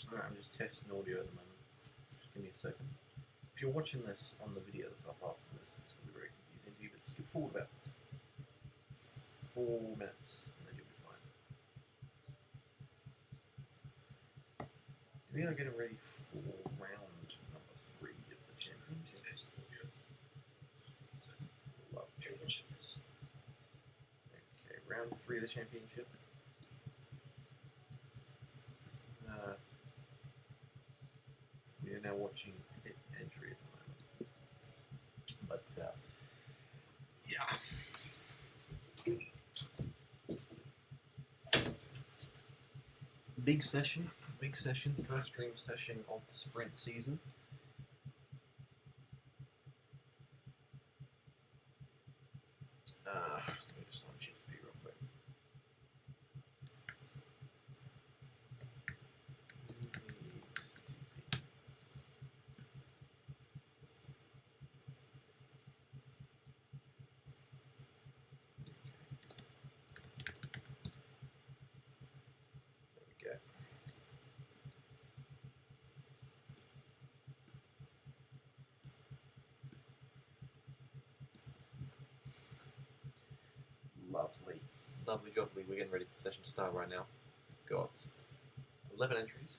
Alright, I'm just testing audio at the moment. Just give me a second. If you're watching this on the video that's up after this, it's going to be very confusing to you, but skip forward about 4 minutes and then you'll be fine. We are getting ready for round number 3 of the championship. Love championships. Okay, round 3 of the championship. We are now watching pit entry at the moment. But, yeah. Big session, first dream session of the sprint season. Let me just shift to be real quick. Lovely. Lovely, lovely. We're getting ready for the session to start right now. We've got 11 entries.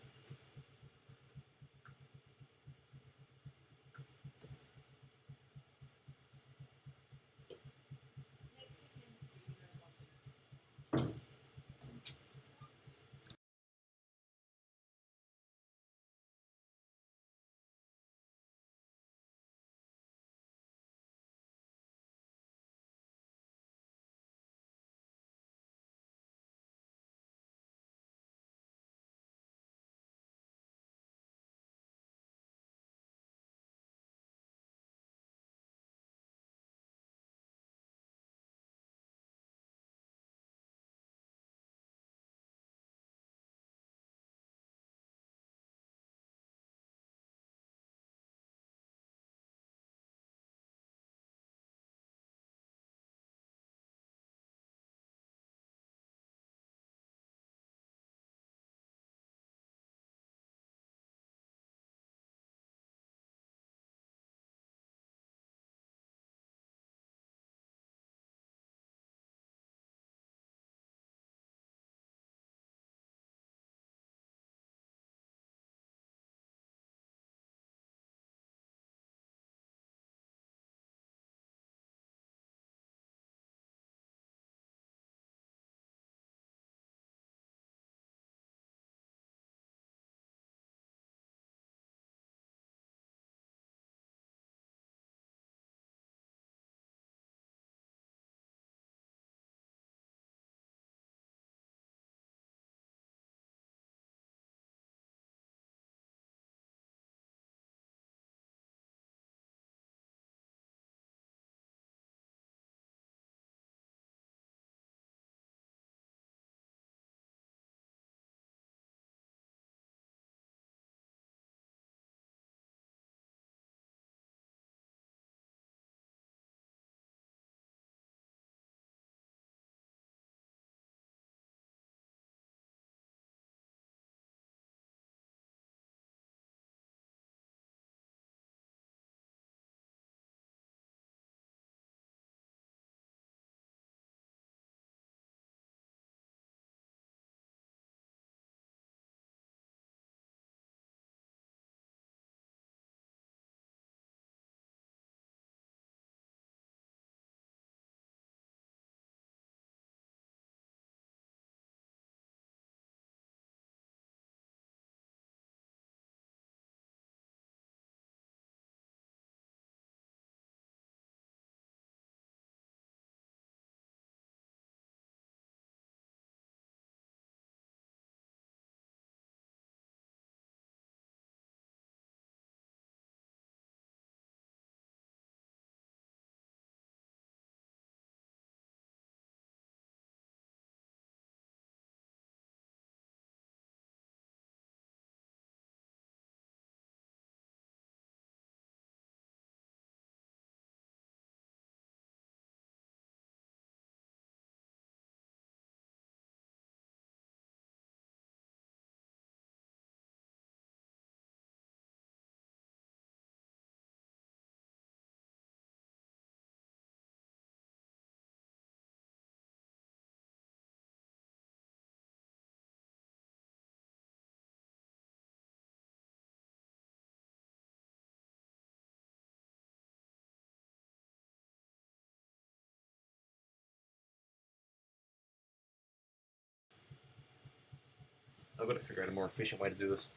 I've got to figure out a more efficient way to do this.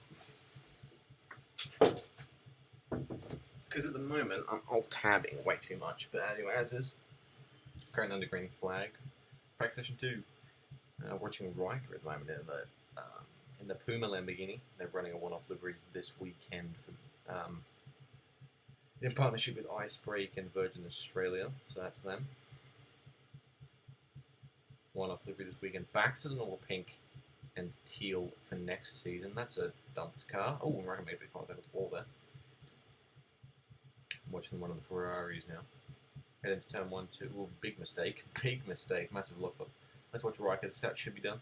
Because at the moment, I'm alt-tabbing way too much. But anyway, as is. Currently under green flag. Practice session 2. Watching Riker at the moment in the Puma Lamborghini. They're running a one-off livery this weekend for, in partnership with Icebreak and Virgin Australia. So that's them. One-off livery this weekend. Back to the normal pink and teal for next season. That's a dumped car. Oh, I'm right, made a bit of contact with the wall there. I'm watching one of the Ferraris now. Head into turn 1, 2. Ooh, big mistake. Big mistake. Massive lockup. Let's watch Riker. This out should be done.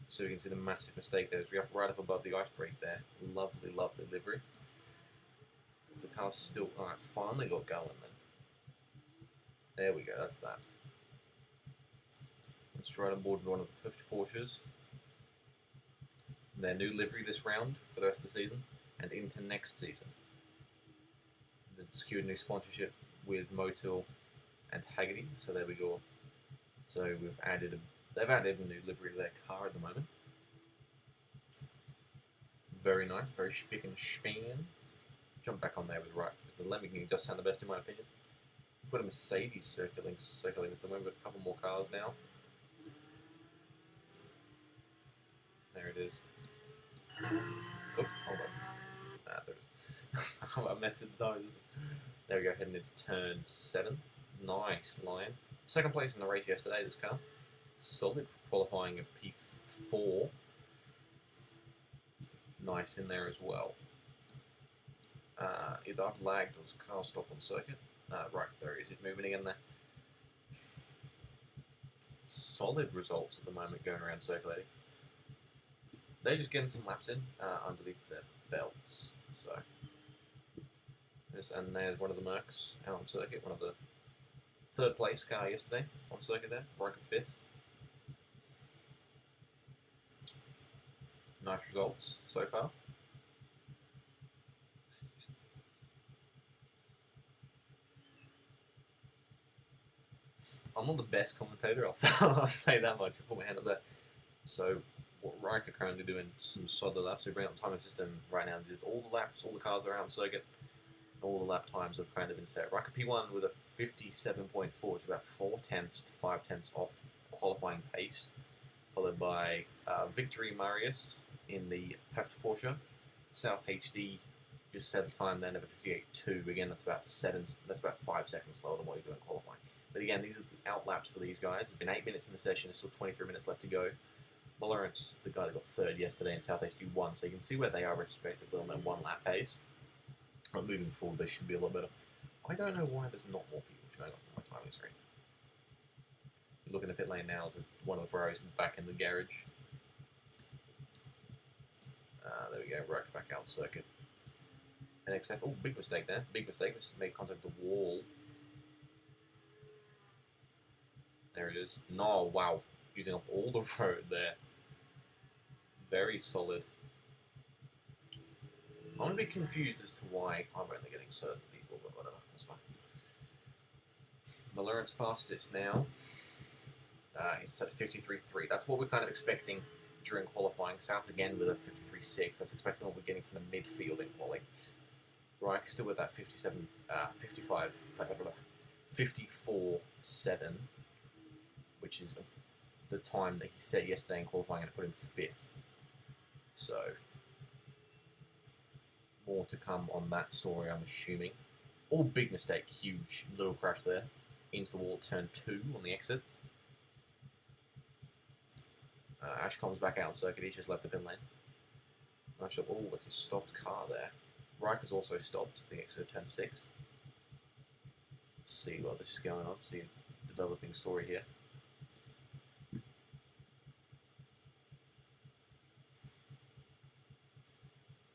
So you can see the massive mistake there. We're right up above the Icebreak there. Lovely, lovely livery. The car's still... Oh, it's finally got going then. There we go. That's that. Let's try on board with one of the Pift Porsches. Their new livery this round for the rest of the season and into next season. They've secured a new sponsorship with Motul and Haggerty, so there we go. So they've added a new livery to their car at the moment. Very nice, very spick and span. Jump back on there with right because the Lamborghini does sound the best in my opinion. We've got a Mercedes circling somewhere. We've got a couple more cars now. There it is. Oh, hold on. There it is. I messed with the tires. There we go, heading into turn 7. Nice line. Second place in the race yesterday, this car. Solid qualifying of P4. Nice in there as well. Either I've lagged or the car stopped on circuit. Right, there he is. It's moving again there. Solid results at the moment going around circulating. They're just getting some laps in underneath their belts. So, and there's one of the Mercs out on circuit, one of the third place car yesterday on circuit there, Riker 5th. Nice results so far. I'm not the best commentator, I'll say that much. I'll put my hand up there. So, what Riker currently doing some solid laps. We bring up the timing system right now. Just all the laps, all the cars are out on circuit. All the lap times have kind of been set. Riker P1 with a 57.4, which is about 4 tenths to 5 tenths off qualifying pace. Followed by Victory Marius in the Peft Porsche. South HD just set a time then of a 58.2. Again, that's about 5 seconds slower than what you're doing qualifying. But again, these are the out laps for these guys. It's been 8 minutes in the session. There's still 23 minutes left to go. Lawrence, the guy that got third yesterday in South HD, won. So you can see where they are respectively on their 1 lap pace. But moving forward, they should be a lot better. I don't know why there's not more people showing up on my timing screen. Looking at the pit lane now, there's one of the Ferraris back in the garage. There we go, right back out circuit. NXF, oh, big mistake there. Big mistake, made contact with the wall. There it is. No, wow. Using up all the road there. Very solid. I'm a bit confused as to why I'm only getting certain people, but whatever, that's fine. Malloran's fastest now. He's at 53.3. That's what we're kind of expecting during qualifying. South again with a 53.6. That's expecting what we're getting from the midfield in quali. Right, still with that 54.7, which is the time that he set yesterday in qualifying and put him 5th. So, more to come on that story, I'm assuming. All big mistake, huge little crash there. Into the wall at turn 2 on the exit. Ashcom's back out on circuit, he's just left the pit lane. Oh, it's a stopped car there. Riker's also stopped at the exit of turn 6. Let's see what this is going on, see a developing story here.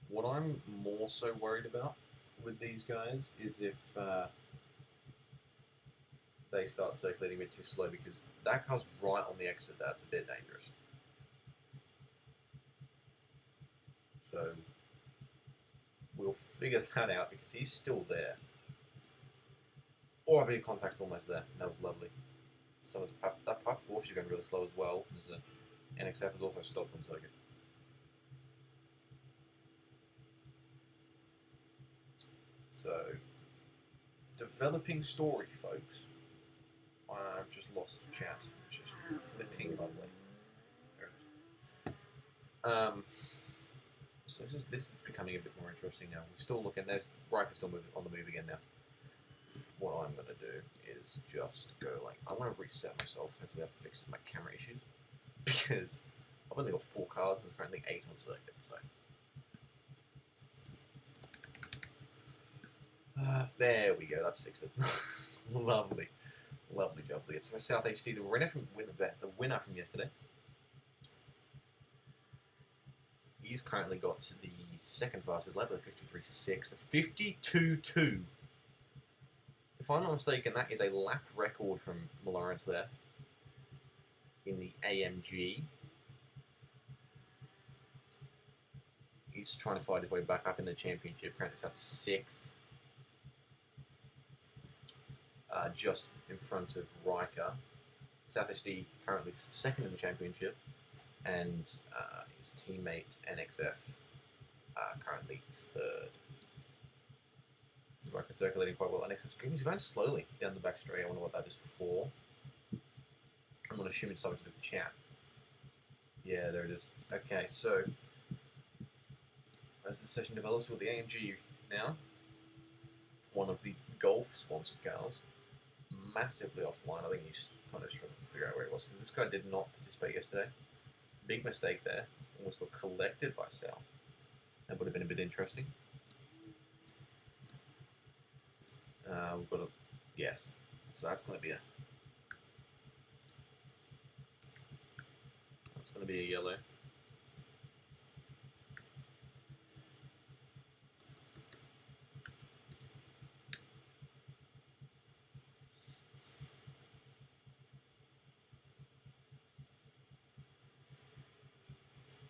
What I'm more so worried about with these guys is if they start circulating a bit too slow, because that car's right on the exit. That's a bit dangerous. So we'll figure that out because he's still there. Oh, I've been in contact almost there. That was lovely. Some of that puff Porsche is going really slow as well. There's NXF has also stopped on circuit. So, developing story, folks. I've just lost chat, which is flipping lovely. So this is becoming a bit more interesting now. We're still looking. There's Riker's still moving on the move again now. What I'm gonna do is just go like I want to reset myself. Hopefully, I've fixed my camera issues because I've only got 4 cars and there's currently 8 on circuit. So there we go. That's fixed it. Lovely, lovely job. It's for South HT, the winner from yesterday. He's currently got to the second fastest lap with 53.6, 52.2. If I'm not mistaken, that is a lap record from Lawrence there in the AMG. He's trying to fight his way back up in the championship. Currently at 6th, just in front of Riker. South HD currently 2nd in the championship, and his teammate NXF currently 3rd. Riker circulating quite well. NXF he's going slowly down the back straight. I wonder what that is for. I'm going to assume it's something to do with chat. Yeah, there it is. Okay, so as the session develops with the AMG now, one of the Golf-sponsored cars, massively offline. I think he's kind of trying to figure out where he was, because this guy did not participate yesterday. Big mistake there. Almost got collected by Sal. That would have been a bit interesting. We've got a yes. So that's going to be a yellow.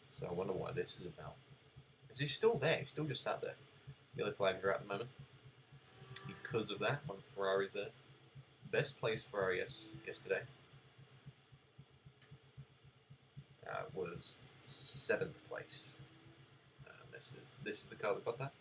So I wonder why this is about. Is he still there? He's still just sat there. Yellow flags are out at the moment. Because of that, one of the Ferraris there. Best place Ferrari yesterday was 7th place. This is the car that got that.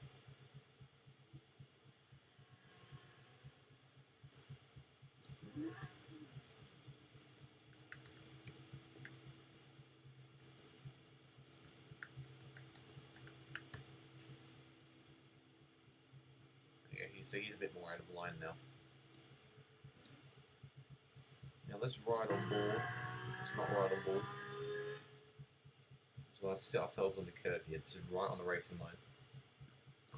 So he's a bit more out of line now. Now let's ride on board. Let's not ride on board. So let's sit ourselves on the curb here. This is right on the racing line.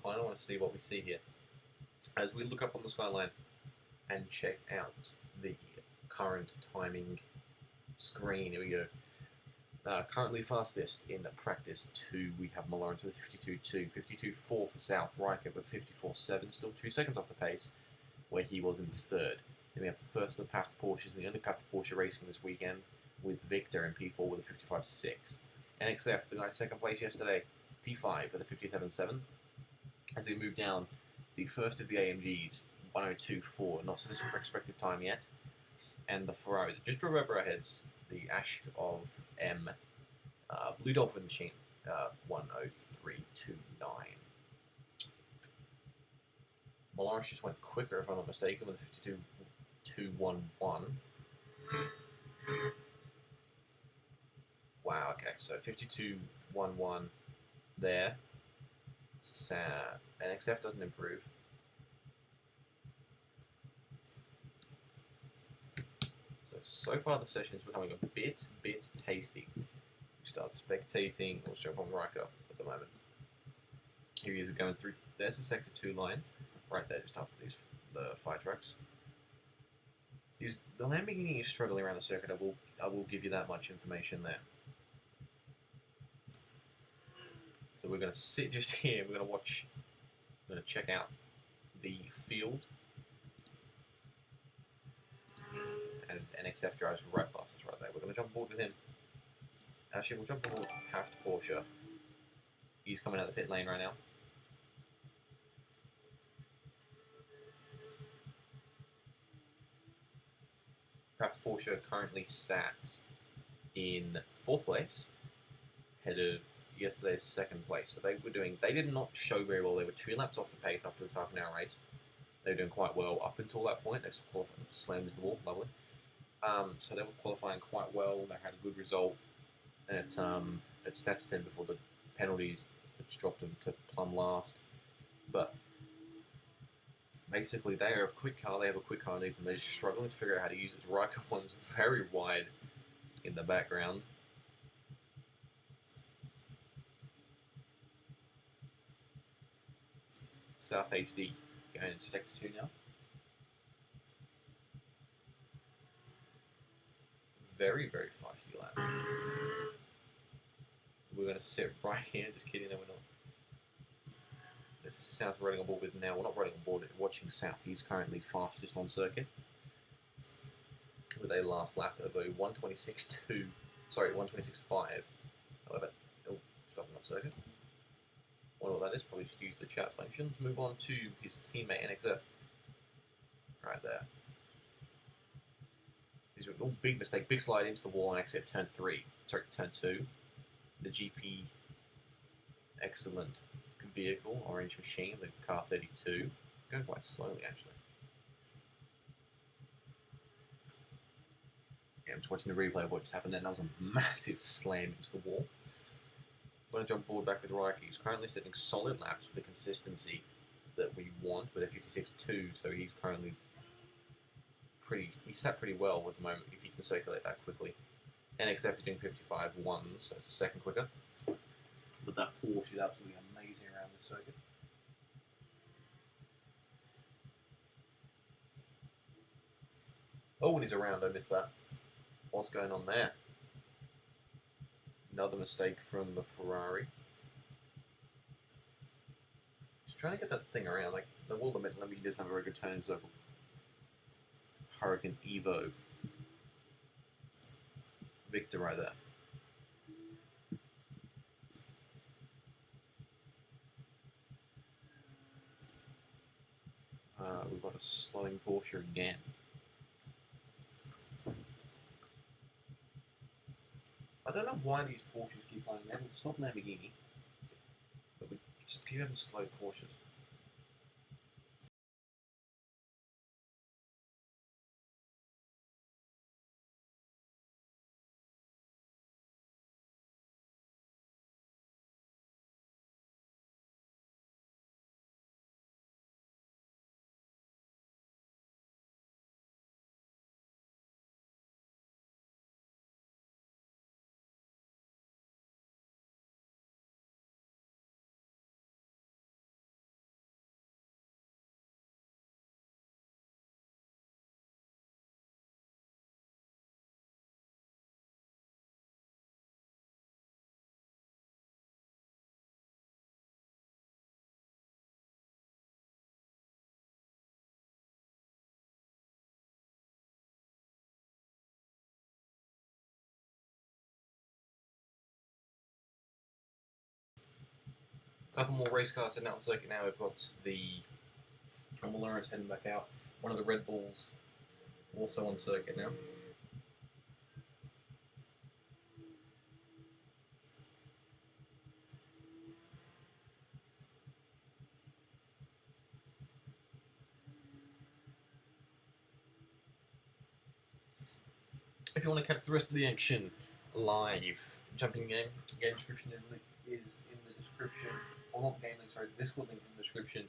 Kind of want to see what we see here. As we look up on the skyline and check out the current timing screen. Here we go. Currently fastest in practice 2, we have Lawrence with 52.2, 52.4 for South, Riker with 54.7, still 2 seconds off the pace, where he was in 3rd. Then we have the first of the Path to Porsches and the only Path to Porsche racing this weekend, with Victor in P4 with a 55.6. NXF, the guy 2nd place yesterday, P5 with a 57.7. As we move down, the first of the AMGs, 102.4, not set his respective time yet, and the Ferrari that just drove over our heads, the Ash of M, Blue Dolphin Machine, 103.29. Lawrence just went quicker, if I'm not mistaken, with a 52.211. Wow, okay, so 52.11 there. NXF doesn't improve. So far the session is becoming a bit tasty. We start spectating, we'll show up on Riker at the moment. Here he is going through, there's the Sector 2 line, right there just after the fire trucks. The Lamborghini is struggling around the circuit, I will give you that much information there. So we're going to sit just here, we're going to check out the field. And NXF drives right past us right there. We're going to jump aboard with him. Actually, we'll jump aboard Path to Porsche. He's coming out the pit lane right now. Path to Porsche currently sat in 4th place, ahead of yesterday's second place. So they did not show very well. They were 2 laps off the pace after this half an hour race. They were doing quite well up until that point. They slammed into the wall, lovely. So they were qualifying quite well. They had a good result at Stats 10 before the penalties, which dropped them to plumb last. But basically, they are a quick car. They have a quick car underneath them. They're just struggling to figure out how to use it. Riker one's very wide in the background. South HD going into Sector 2 now. Very, very feisty lap. We're going to sit right here. Just kidding, no, we're not. This is South riding on board with now. We're not riding on board, watching South. He's currently fastest on circuit with a last lap of a 126.5. However, stopping on circuit. Wonder what that is. Probably just use the chat function. Let's move on to his teammate NXF. Right there. These were all big mistake. Big slide into the wall on XF turn 3. Sorry, turn 2. The GP excellent vehicle, orange machine with car 32. Going quite slowly actually. Yeah, I'm just watching the replay of what just happened then. That was a massive slam into the wall. I'm going to jump forward back with Riker. He's currently setting solid laps with the consistency that we want with a 56.2, so he's currently he's sat pretty well at the moment if he can circulate that quickly. NXF is doing 55.1, so it's a second quicker. But that Porsche is absolutely amazing around this circuit. Oh, and he's around, I missed that. What's going on there? Another mistake from the Ferrari. Just trying to get that thing around. Like, the wall limit, he doesn't have a very good turn circle. Hurricane Evo. Victor right there. We've got a slowing Porsche again. I don't know why these Porsches keep flying. It's not Lamborghini, but we just keep having slow Porsches. A couple more race cars heading out on circuit now. We've got the Lawrence heading back out. One of the Red Bulls also on circuit now. If you want to catch the rest of the action live, jumping game description is in the description. Or not game link, sorry, the Discord link in the description.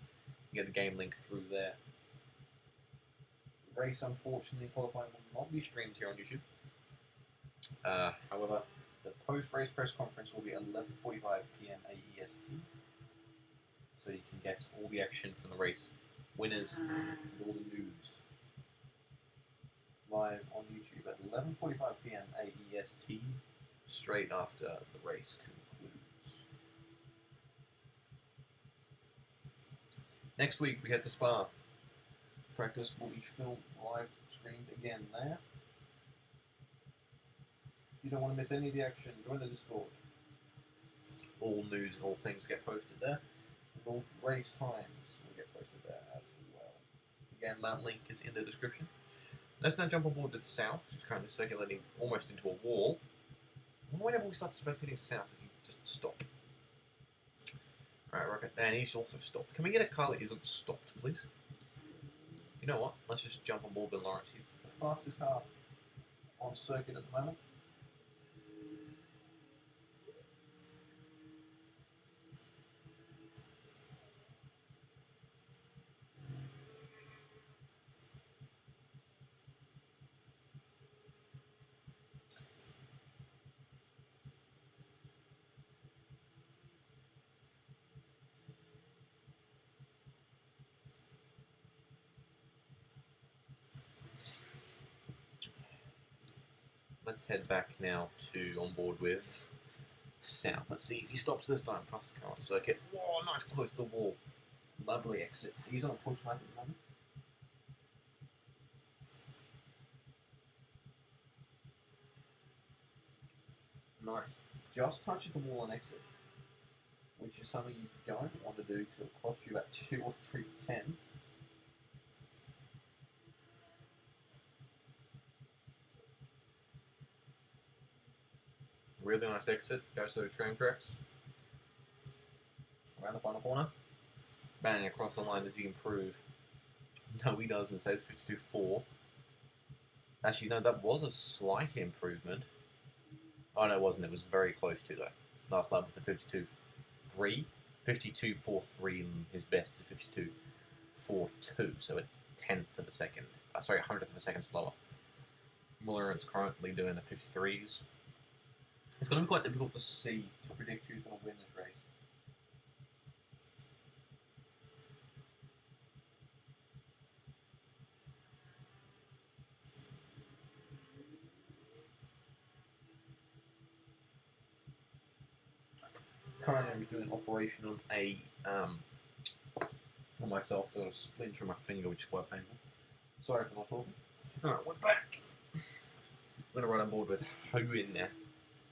You get the game link through there. The race, unfortunately, qualifying will not be streamed here on YouTube. However, the post-race press conference will be at 11:45 PM AEST. So you can get all the action from the race winners and all the news live on YouTube at 11:45 PM AEST, straight after the race concludes. Next week we head to Spa. Practice will be filmed live streamed again there. If you don't want to miss any of the action, join the Discord. All news and all things get posted there. And all race times will get posted there as well. Again, that link is in the description. Let's now jump on board to the South, who's currently circulating almost into a wall. Whenever we start spectating South, does he just stop? Right, Rocket. And he's also stopped. Can we get a car that isn't stopped, please? You know what? Let's just jump on board with Lawrence. He's the fastest car on circuit at the moment. Let's head back now to on board with South. Let's see if he stops this time. Fast car on circuit. Whoa, nice close to the wall. Lovely exit. He's on a push lap at the moment. Nice. Just touches the wall on exit, which is something you don't want to do because it'll cost you about 2 or 3 tenths. Really nice exit. Goes to the tram tracks. Around the final corner. Bang, across the line. Does he improve? No, he doesn't. Says 52.4. Actually, no, that was a slight improvement. Oh, no, it wasn't. It was very close to, though. Last lap was a 52.3. 52.43, and his best is 52.42, so a tenth of a second. Sorry, a hundredth of a second slower. Mulleran's currently doing the 53s. It's going to be quite difficult to predict who's going to win this race. Currently, I'm just doing an operation on on myself, so I got a splinter in my finger, which is quite painful. Sorry for not talking. Alright, we're back. We're going to run on board with who in there?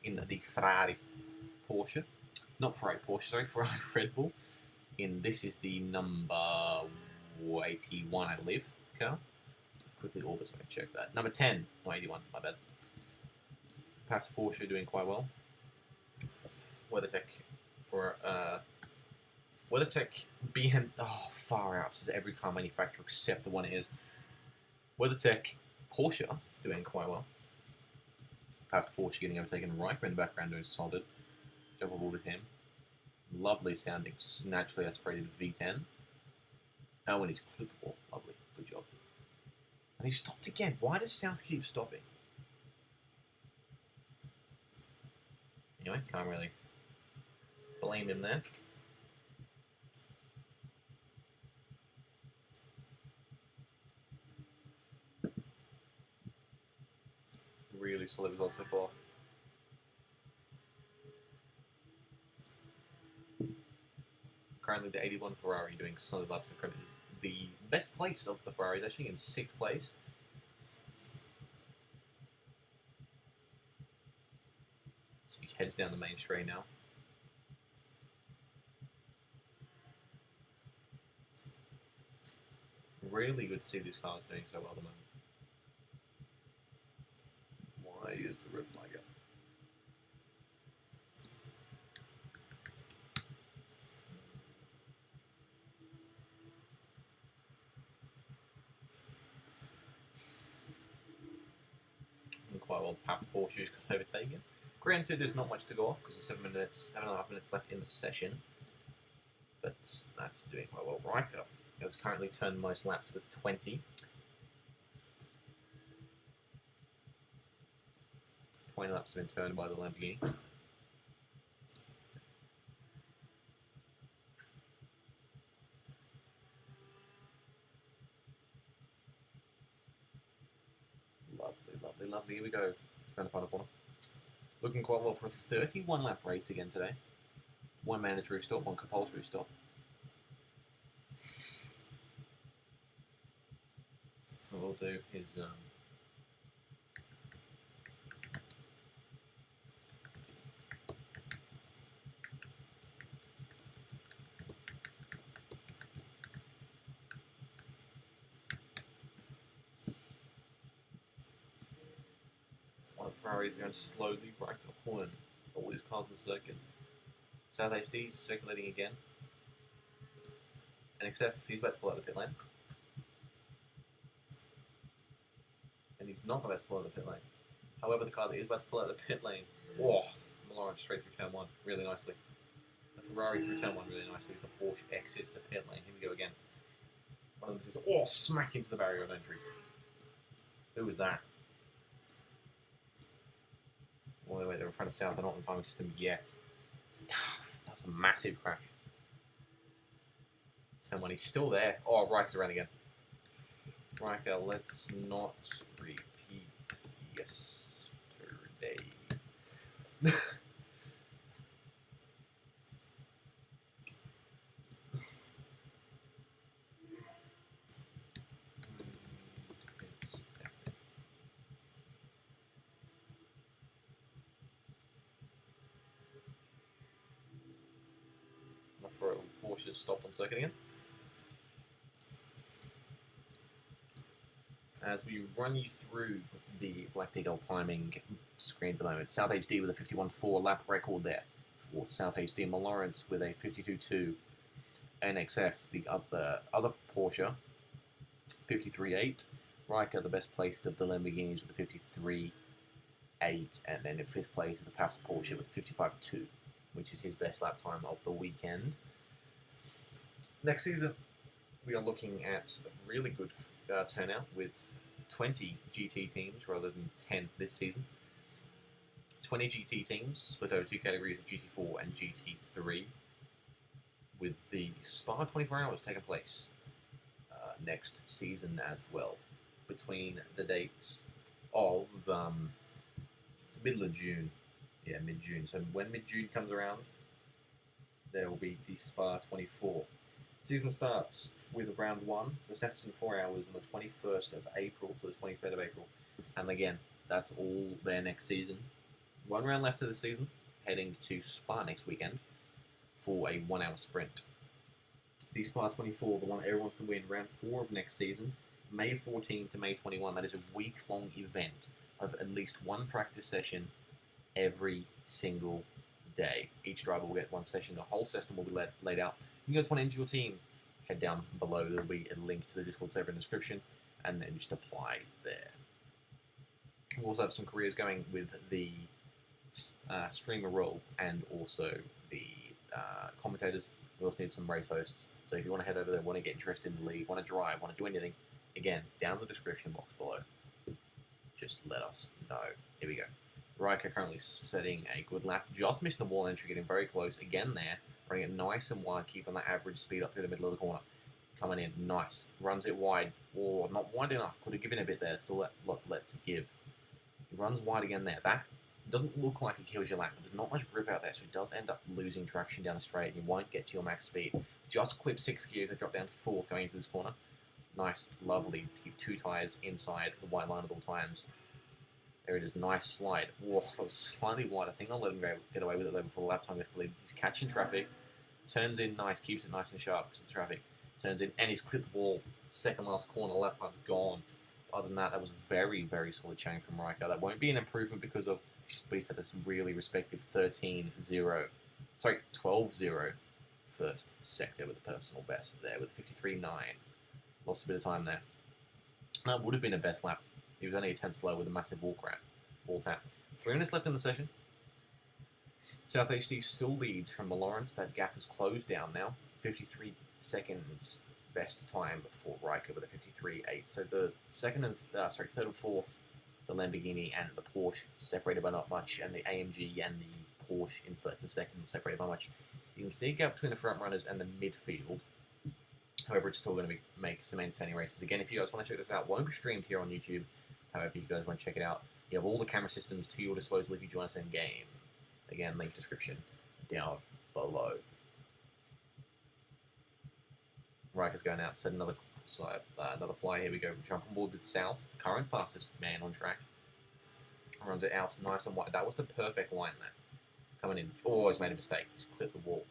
In the Ferrari Porsche. Not Ferrari Porsche, sorry, Ferrari Red Bull. This is the number 81, I believe, car. Quickly orbit so I can check that. Number 10, not 81, my bad. Perhaps Porsche doing quite well. WeatherTech for WeatherTech BM, far out. So every car manufacturer except the one it is. WeatherTech Porsche doing quite well. Perhaps Porsche getting overtaken. Riker in the background doing solid. Jump aboard with him. Lovely sounding, naturally aspirated V10. Oh, and he's clipped the ball. Lovely, good job. And he stopped again. Why does South keep stopping? Anyway, can't really blame him there. Really solid results so far. Currently the 81 Ferrari doing solid laps and credit is the best place of the Ferrari, is actually in 6th place. So he heads down the main straight now. Really good to see these cars doing so well at the moment. Why is the red flag up? Quite well, half the Porsche's got overtaken. Granted, there's not much to go off because there's 7.5 minutes left in the session, but that's doing quite well. Riker has currently turned most laps with 20. 20 laps have been turned by the Lamborghini. Lovely. Here we go. Around the final corner. Looking quite well for a 31 lap race again today. 1 mandatory stop, 1 compulsory stop. What we'll do is Ferrari is going slowly, right the horn. All these cars in the circuit. South HD's circulating again. And except he's about to pull out the pit lane. And he's not about to pull out the pit lane. However, the car that is about to pull out the pit lane, Malloran straight through turn 1 really nicely. The Ferrari through turn 1 really nicely as the Porsche exits the pit lane. Here we go again. One of them just, smack into the barrier of entry. Who was that? All the way they're in front of South, they're not in the timing system yet. That was a massive crash. Turn 1, he's still there. Oh, Riker's around again. Riker, let's not repeat yesterday. For Porsche's stop on circuit again. As we run you through the Black Eagle timing screen at the moment, South HD with a 51.4 lap record there for South HD. Lawrence with a 52.2. NXF, the other Porsche, 53.8. Riker, the best placed of the Lamborghinis with a 53.8. And then in 5th place is the Pabst Porsche with a 55.2, which is his best lap time of the weekend. Next season, we are looking at a really good turnout with 20 GT teams rather than 10 this season. 20 GT teams split over 2 categories of GT4 and GT3, with the Spa 24 Hours taking place next season as well, between the dates of it's middle of June. Yeah, mid-June. So when mid-June comes around, there will be the Spa 24. Season starts with round 1, the Sanderson 4 Hours, on the 21st of April to the 23rd of April. And again, that's all there next season. 1 round left of the season, heading to Spa next weekend for a 1 hour sprint. The Spa 24, the one everyone wants to win, round 4 of next season, May 14 to May 21. That is a week-long event of at least 1 practice session every single day. Each driver will get 1 session. The whole system will be laid out. You guys want to enter your team, head down below. There'll be a link to the Discord server in the description, and then just apply there. We'll also have some careers going with the streamer role and also the commentators. We also need some race hosts. So if you want to head over there, want to get interested in the league, want to drive, want to do anything, again, down in the description box below. Just let us know. Here we go. Riker currently setting a good lap. Just missed the wall entry, getting very close. Again there. Running it nice and wide, keeping that average speed up through the middle of the corner. Coming in, nice. Runs it wide. Or not wide enough. Could have given a bit there. Still a lot left to give. He runs wide again there. That doesn't look like it kills your lap, but there's not much grip out there, so he does end up losing traction down the straight, and you won't get to your max speed. Just clip 6 gears and drop down to 4th going into this corner. Nice, lovely. Keep 2 tyres inside the white line at all times. There it is, nice slide. Whoa, that was slightly wide. I think I'll let him get away with it though before the lap time gets to lead. He's catching traffic, turns in nice, keeps it nice and sharp because of the traffic. Turns in, and he's clipped the wall. Second last corner, lap time's gone. Other than that, that was very, very solid chain from Riker. That won't be an improvement because of, but he set us really respective 13-0. Sorry, 12-0 first sector with the personal best there with 53.9. Lost a bit of time there. That would have been a best lap. He was only a 10 slow with a massive wall tap. 3 minutes left in the session. South HD still leads from Lawrence. That gap has closed down now. 53 seconds best time for Riker with a 53.8. So the third and fourth, the Lamborghini and the Porsche separated by not much, and the AMG and the Porsche in first and second separated by much. You can see a gap between the front runners and the midfield. However, it's still going to make some entertaining races. Again, if you guys want to check this out, it won't be streamed here on YouTube. However, if you guys want to check it out, you have all the camera systems to your disposal if you join us in game. Again, link description down below. Riker's going out, set another fly. Here we go. Jump on board with South, the current fastest man on track. Runs it out nice and wide. That was the perfect line there. Coming in. Oh, he's made a mistake. He's clipped the wall.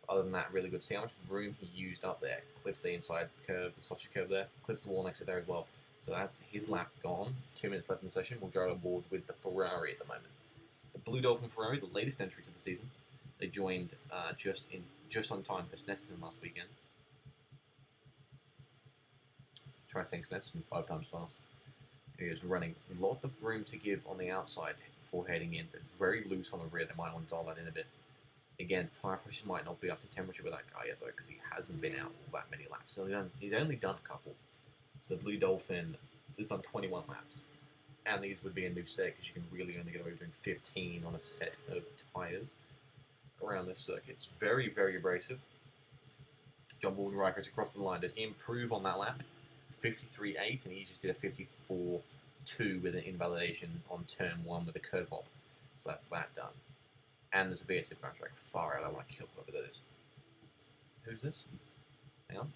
Other than that, really good. See how much room he used up there. Clips the inside curve, the sausage curve there. Clips the wall next to there as well. So that's his lap gone. 2 minutes left in the session. We'll go on board with the Ferrari at the moment. The Blue Dolphin Ferrari, the latest entry to the season. They joined just on time for Snetterton last weekend. try saying less than 5 times fast. He is running a lot of room to give on the outside before heading in, but very loose on the rear. They might want to dial that in a bit. Again, tyre pressure might not be up to temperature with that guy yet, though, because he hasn't been out all that many laps. So he's only done a couple. So the Blue Dolphin has done 21 laps. And these would be a new set, because you can really only get away with doing 15 on a set of tyres around this circuit. It's very, very abrasive. John Waldenreicher's across the line. Did he improve on that lap? 53.8, and he just did a 54.2 with an invalidation on turn 1 with a curb hop. So that's that done. And there's a VSF contract. Far out, I want to kill whoever that is. Who's this? Hang on.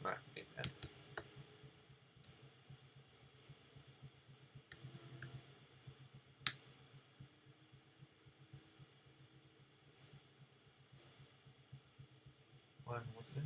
Right, pen. What's it do?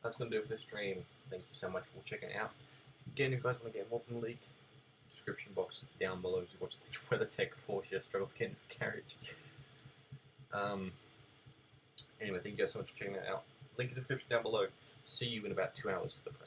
That's going to do it for this stream. Thank you so much for checking it out. Again, if you guys want to get involved in the league, description box down below to watch the WeatherTech Porsche struggle to get in his carriage. Anyway, thank you guys so much for checking that out. Link in the description down below. See you in about 2 hours for the press